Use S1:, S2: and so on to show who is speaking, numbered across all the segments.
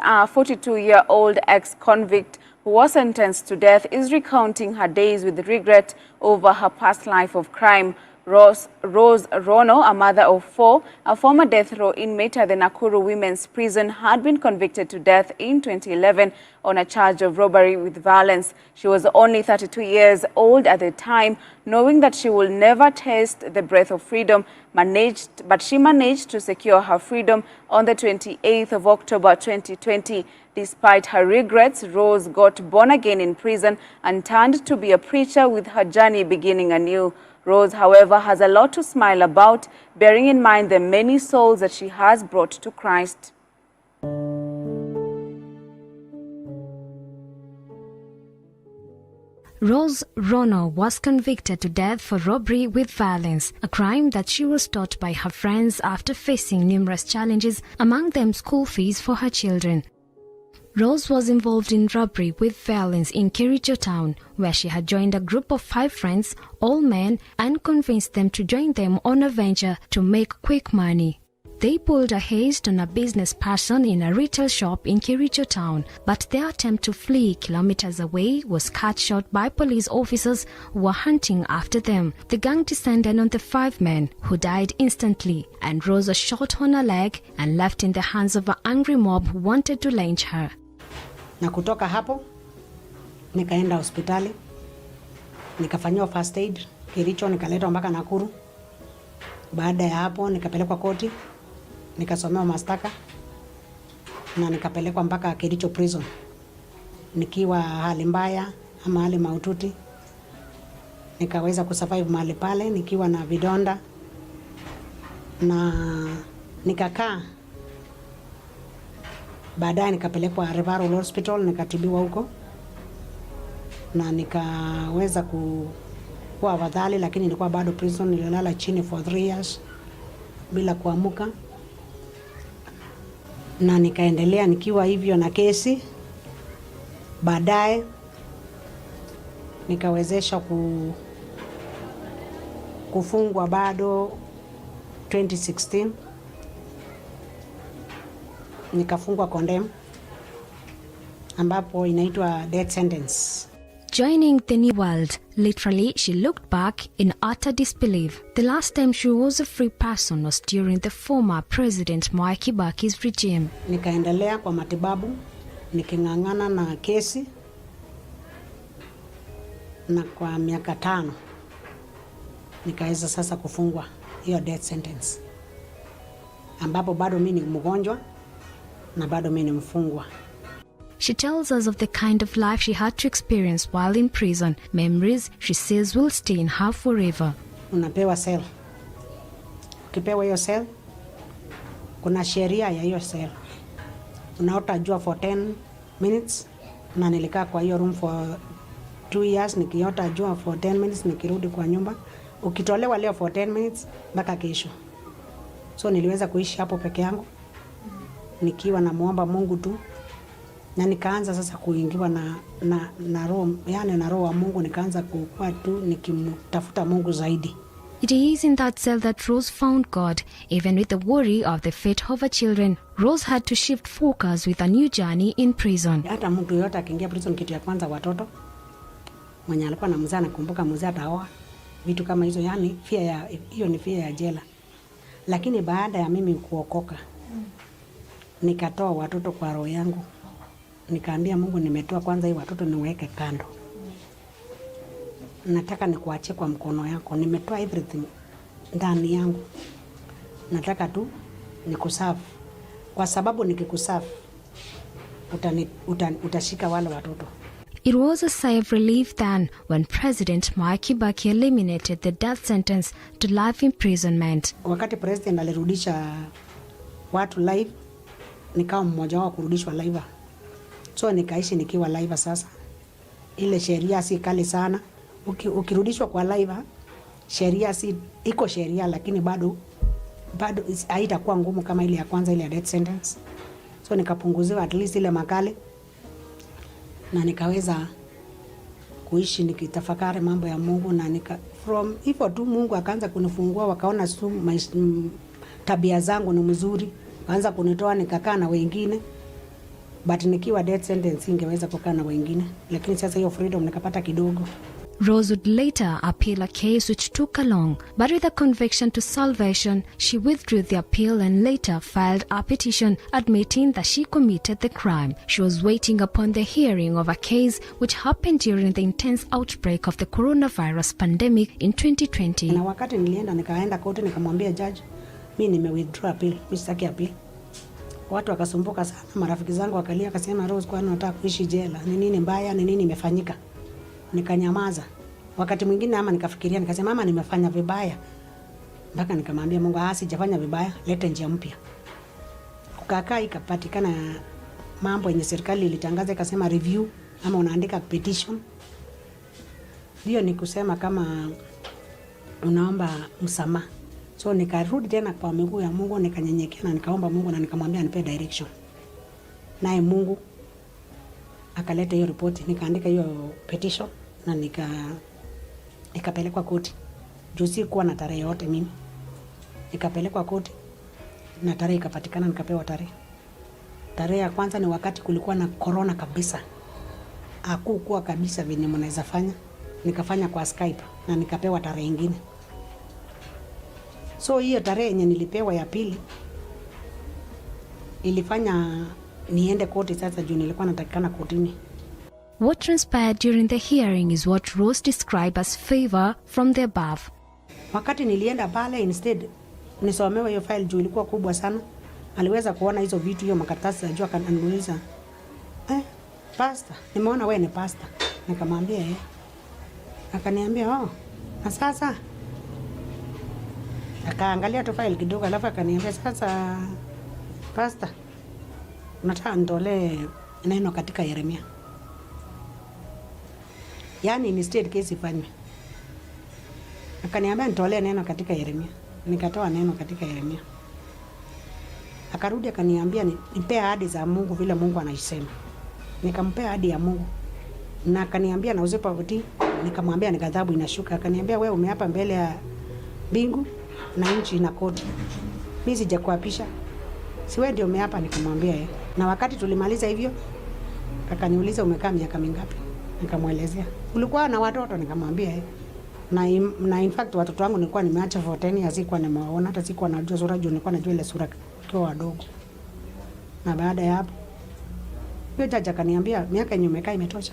S1: 42-year-old ex-convict who was sentenced to death is recounting her days with regret over her past life of crime. Rose Rono, a mother of 4, a former death row inmate at the Nakuru Women's Prison, had been convicted to death in 2011 on a charge of robbery with violence. She was only 32 years old at the time, knowing that she will never taste the breath of freedom, but she managed to secure her freedom on the 28th of October 2020. Despite her regrets, Rose got born again in prison and turned to be a preacher, with her journey beginning anew. Rose, however, has a lot to smile about, bearing in mind the many souls that she has brought to Christ.
S2: Rose Rono was convicted to death for robbery with violence, a crime that she was taught by her friends after facing numerous challenges, among them school fees for her children. Rose was involved in robbery with violence in Kericho town, where she had joined a group of 5 friends, all men, and convinced them to join them on a venture to make quick money. They pulled a heist on a business person in a retail shop in Kericho town, but their attempt to flee kilometers away was cut short by police officers who were hunting after them. The gang descended on the 5 men, who died instantly, and Rose was shot on her leg and left in the hands of an angry mob who wanted to lynch her.
S3: Na kutoka hapo nikaenda hospitali, nikafanywa first aid Kericho, nikaletwa mpaka Nakuru. Baada ya hapo nikapelekwa koti, nikasomewa mashtaka na nikapelekwa mpaka Kericho prison, nikiwa hali mbaya ama hali mahututi. Nikaweza kusurvive mahali pale nikiwa na vidonda, na nikakaa. Baadaye nikapelekwa referral hospital, nikatibiwa huko na nikaweza kuwa afadhali, lakini nilikuwa bado prison. Nililala chini for 3 years bila kuamuka, na nikaendelea nikiwa hivyo na kesi. Baadaye nikawezesha kufungwa bado 2016, nikafungwa condemn ambapo inaitwa death sentence.
S2: Joining the new world, literally she looked back in utter disbelief. The last time she was a free person was during the former President Mwai Kibaki's regime.
S3: Nikaendelea kwa matibabu, niking'ang'ana na kesi, na kwa miaka 5 nikaweza sasa kufungwa hiyo death sentence, ambapo bado mimi ni mgonjwa na bado mimi ni mfungwa.
S2: She tells us of the kind of life she had to experience while in prison, memories she says will stay in her forever.
S3: Unapewa cell. Ukipewa hiyo cell, kuna sheria ya hiyo cell. Unaota jua for 10 minutes, na nilikaa kwa hiyo room for 2 years nikiota jua for 10 minutes, nikirudi kwa nyumba. Ukitolewa leo for 10 minutes mpaka kesho. So niliweza kuishi hapo peke yangu, nikiwa namuomba Mungu tu, na nikaanza sasa kuingiwa na roho, yani na roho wa Mungu, nikaanza kukua tu nikimtafuta Mungu zaidi.
S2: It is in that cell that Rose found God. Even with the worry of the fate of her children, Rose had to shift focus with a new journey in prison.
S3: Hata mtu yote akiingia prison, kitu ya kwanza watoto, mwenye alikuwa na mzee anakumbuka mzee ataoa, vitu kama hizo, yani hiyo ni fear ya jela. Lakini baada ya mimi kuokoka, nikatoa watoto kwa roho yangu. Nikaambia Mungu, nimetoa kwanza hii watoto niweke kando. Nataka nikuachie kwa mkono yako. Nimetoa everything ndani yangu. Nataka tu nikuserve. Kwa sababu nikikuserve utashika wale watoto.
S2: It was a sigh of relief then when President Mwai Kibaki eliminated the death sentence to life imprisonment.
S3: Wakati president alirudisha watu live, nikawa mmoja wao kurudishwa live. So nikaishi nikiwa live sasa. Ile sheria si kali sana. Ukirudishwa kwa live, sheria si iko sheria, lakini bado haitakuwa ngumu kama ile ya kwanza, ile ya death sentence. So nikapunguziwa at least ile makali, na nikaweza kuishi nikitafakari mambo ya Mungu, na from hivyo tu Mungu akaanza kunifungua, wakaona tabia zangu ni mzuri, akaanza kunitoa nikakaa na wengine. but nikiwa death sentence ingeweza kukaa na wengine, lakini sasa hiyo freedom nikapata kidogo.
S2: Rose would later appeal a case which took long, but with a conviction to salvation, she withdrew the appeal and later filed a petition admitting that she committed the crime. She was waiting upon the hearing of a case which happened during the intense outbreak of the coronavirus pandemic in 2020.
S3: Na wakati nikaenda kote nikamwambia judge, mimi withdraw appeal, mimi sitaki appeal. Watu wakasumbuka sana, marafiki zangu wakalia akasema Rose, kwani unataka kuishi jela? Ni nini mbaya? Ni nini imefanyika? Nikanyamaza. Wakati mwingine ama nikafikiria nikasema mama nimefanya vibaya. Mpaka nikamwambia Mungu, sijafanya vibaya, leta njia mpya. Kukaa ikapatikana mambo yenye serikali ilitangaza ikasema review ama unaandika petition. Hiyo ni kusema kama unaomba msamaha. So nikarudi tena kwa miguu ya Mungu, nikanyenyekea na nikaomba Mungu na nikamwambia anipe direction. Naye Mungu akaleta hiyo ripoti, nikaandika hiyo petition na nikapelekwa koti. Juzi kuwa na tarehe yote mimi. Nikapelekwa koti na tarehe ikapatikana, nikapewa tarehe. Tarehe ya kwanza ni wakati kulikuwa na corona kabisa. Hakukuwa kabisa venye mnaweza fanya. Nikafanya kwa Skype na nikapewa tarehe nyingine. So hiyo tarehe yenye nilipewa ya pili ilifanya niende koti sasa juu nilikuwa natakikana kotini.
S2: What transpired during the hearing is what Rose described as favor from the above.
S3: Wakati nilienda pale, instead nisomewe hiyo file juu ilikuwa kubwa sana. Aliweza kuona hizo vitu, hiyo makaratasi, ajua akaniuliza, pastor, nimeona wewe ni pastor. Nikamwambia Akaniambia, na sasa? Akaangalia tu file kidogo alafu akaniambia, sasa pastor, unataka nitolee neno katika Yeremia. Yaani instead case ifanywe. Akaniambia nitolee neno katika Yeremia. Nikatoa neno katika Yeremia. Akarudi akaniambia nipe ahadi za Mungu vile Mungu anaisema. Nikampea ahadi ya Mungu. Na akaniambia na usipotii, nikamwambia ni ghadhabu inashuka. Akaniambia wewe umeapa mbele ya mbingu na nchi na koti. Mimi sijakuapisha. Si wewe ndio umeapa? Nikamwambia Na wakati tulimaliza hivyo, akaniuliza umekaa miaka mingapi? Nikamwelezea. Ulikuwa na watoto? Nikamwambia na in fact watoto wangu nilikuwa nimeacha for 10 years, sikuwa nimewaona, hata sikuwa najua sura juu, nilikuwa najua ile sura kwa wadogo. Na baada ya hapo yeye jaji akaniambia miaka yenye umekaa imetosha.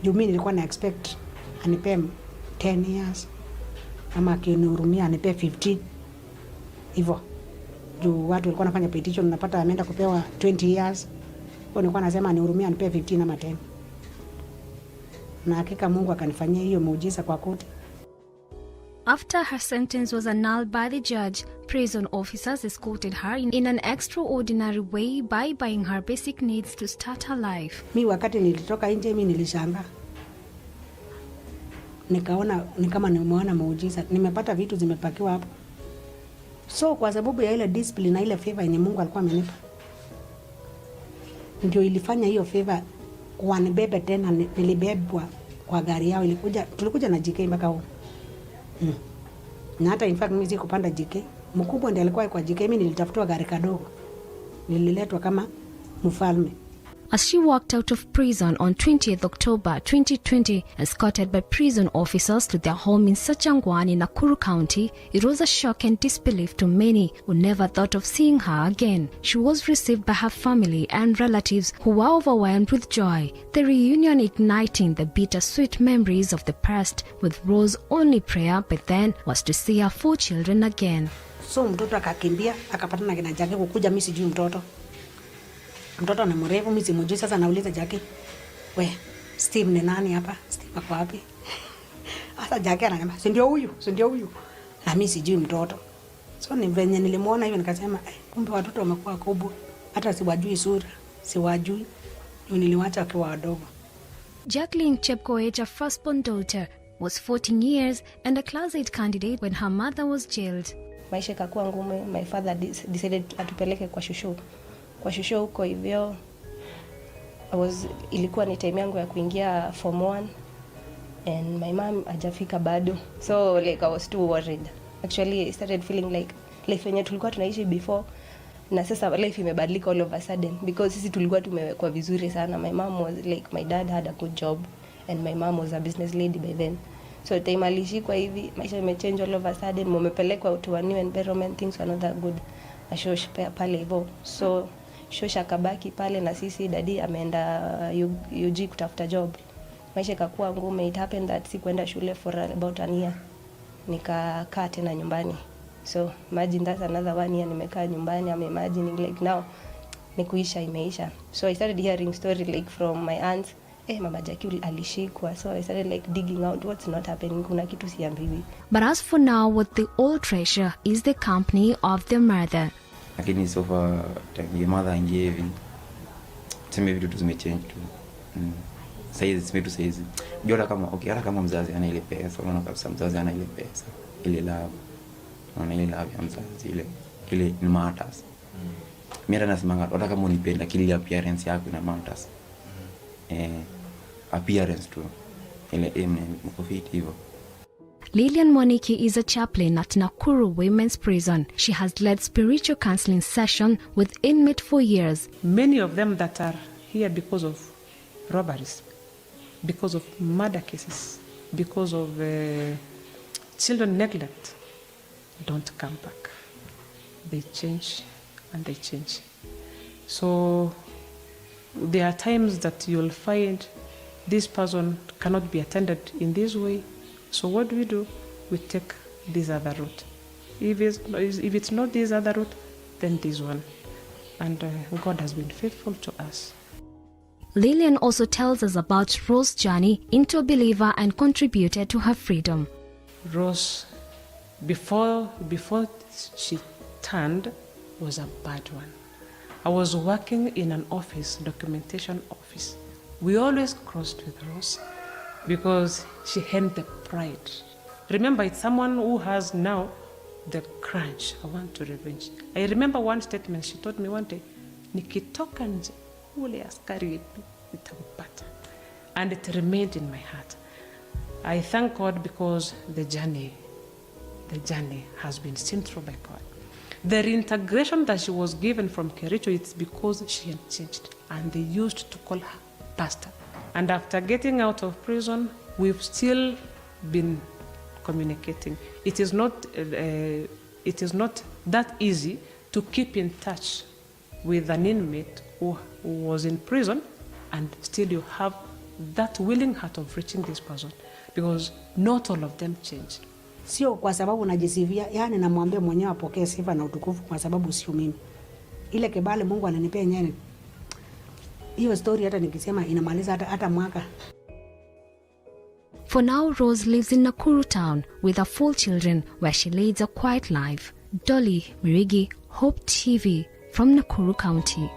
S3: Juu mimi nilikuwa na expect anipe 10 years ama akinihurumia anipe 15 hivyo. Juu watu walikuwa wanafanya petition napata ameenda kupewa 20 years. Kwa nilikuwa nasema anihurumia anipe 15 ama 10. Na hakika Mungu akanifanyia hiyo muujiza kwa koti.
S2: After her sentence was annulled by the judge, prison officers escorted her in an extraordinary way by buying her basic needs to start her life.
S3: Mimi wakati nilitoka nje mimi nilishangaa. Nikaona ni kama nimeona muujiza. Nimepata vitu zimepakiwa hapo. So kwa sababu ya ile discipline na ile favor yenye Mungu alikuwa amenipa, ndio ilifanya hiyo favor wanibebe tena. Nilibebwa kwa gari yao, tulikuja na JK mpaka huko. Na hata in fact mimi sikupanda JK. Mkubwa ndiye alikuwa kwa JK, mimi nilitafutwa gari kadogo. Nililetwa kama mfalme.
S2: As she walked out of prison on 20th October 2020, escorted by prison officers to their home in Sachangwan in Nakuru County, it was a shock and disbelief to many who never thought of seeing her again. She was received by her family and relatives who were overwhelmed with joy, the reunion igniting the bittersweet memories of the past, with Rose's only prayer by then was to see her 4 children again.
S3: So mtoto akakimbia, akapatana na Jackie kukuja, mimi sijui mtoto. Mtoto na mrefu, mimi simjui. Sasa nauliza Jackie, we Steve ni nani hapa? Steve ako wapi? Sasa Jackie ananiambia, si ndio huyu, si ndio huyu. Na mimi sijui mtoto. So ni venye nilimuona hivyo nikasema, kumbe watoto wamekuwa kubwa. Hata siwajui sura, siwajui. Niliwacha wakiwa wadogo.
S2: Jacqueline Chepkoech, her firstborn daughter, was 14 years and a class 8 candidate when her mother was jailed.
S4: Maisha ikakuwa ngumu. My father decided atupeleke kwa shushu. Kwa shushu huko hivyo ilikuwa ni time yangu ya kuingia form 1 and my mom hajafika bado, so like I was too worried. Actually I started feeling like life yenye tulikuwa tunaishi before Na sasa life imebadilika all of a sudden because sisi tulikuwa tumewekwa vizuri sana. My mom was like, my dad had a good job and my mom was a business lady by then. So time alishikwa hivi, maisha imechange all of a sudden, mumepelekwa to a new environment, things were not that good. Na shosh pale hivyo. So shosh akabaki pale na sisi, daddy ameenda UG kutafuta job. Maisha ikakuwa ngumu. It happened that sikuenda shule for about a year. Nikakaa tena nyumbani. So imagine that's another 1 year nimekaa nyumbani. I'm imagining like now ni kuisha imeisha. So I started hearing story like from my aunts, mama Jackie alishikwa. So I started like digging out what's not happening. Kuna kitu siambiwi.
S2: But as for now, what they all treasure is the company of their mother.
S5: Lakini so far your mother aingie hivi. Tuseme vitu tu zimechange tu. Saizi jora kama hata kama mzazi ana ile pesa, unaona kabisa mzazi ana ile pesa, ile love, unaona ile love ya mzazi ile ni matters. Mimi hata nasema hata kama unipenda kile appearance yako ina matters. Appearance tu ile mko fit hivyo.
S2: Lilian Mwaniki is a chaplain at Nakuru Women's Prison. She has led spiritual counseling session with inmates for years.
S6: Many of them that are here because of robberies, because of murder cases, because of children neglect, don't come back. They change and they change. So there are times that you'll find this person cannot be attended in this way. So what do? We take this other route. If it's not this other route, then this one. And God has been faithful to us.
S2: Lilian also tells us about Rose's journey into a believer and contributed to her freedom.
S6: Rose, before she turned, was a bad one. I was working in an office, documentation office. We always crossed with Rose because she had the pride. Remember, it's someone who has now the crunch. I want to revenge. I remember one statement she told me one day, nikitoka nje ule askari nitampata. And it remained in my heart. I thank God because the journey has been seen through by God. The reintegration that she was given from Kericho, it's because she had changed. And they used to call her pastor. And after getting out of prison, we've still been communicating. It is not that easy to keep in touch with an inmate who was in prison, and still you have that willing heart of reaching this person, because not all of them change.
S3: Sio kwa sababu najisifia, yani namwambia mwenyewe apokee sifa na utukufu kwa sababu sio mimi. Ile kibali Mungu ananipea yenyewe. Hiyo story hata nikisema inamaliza hata mwaka.
S2: For now, Rose lives in Nakuru town with her 4 children where she leads a quiet life. Dolly Mirigi, Hope TV from Nakuru County.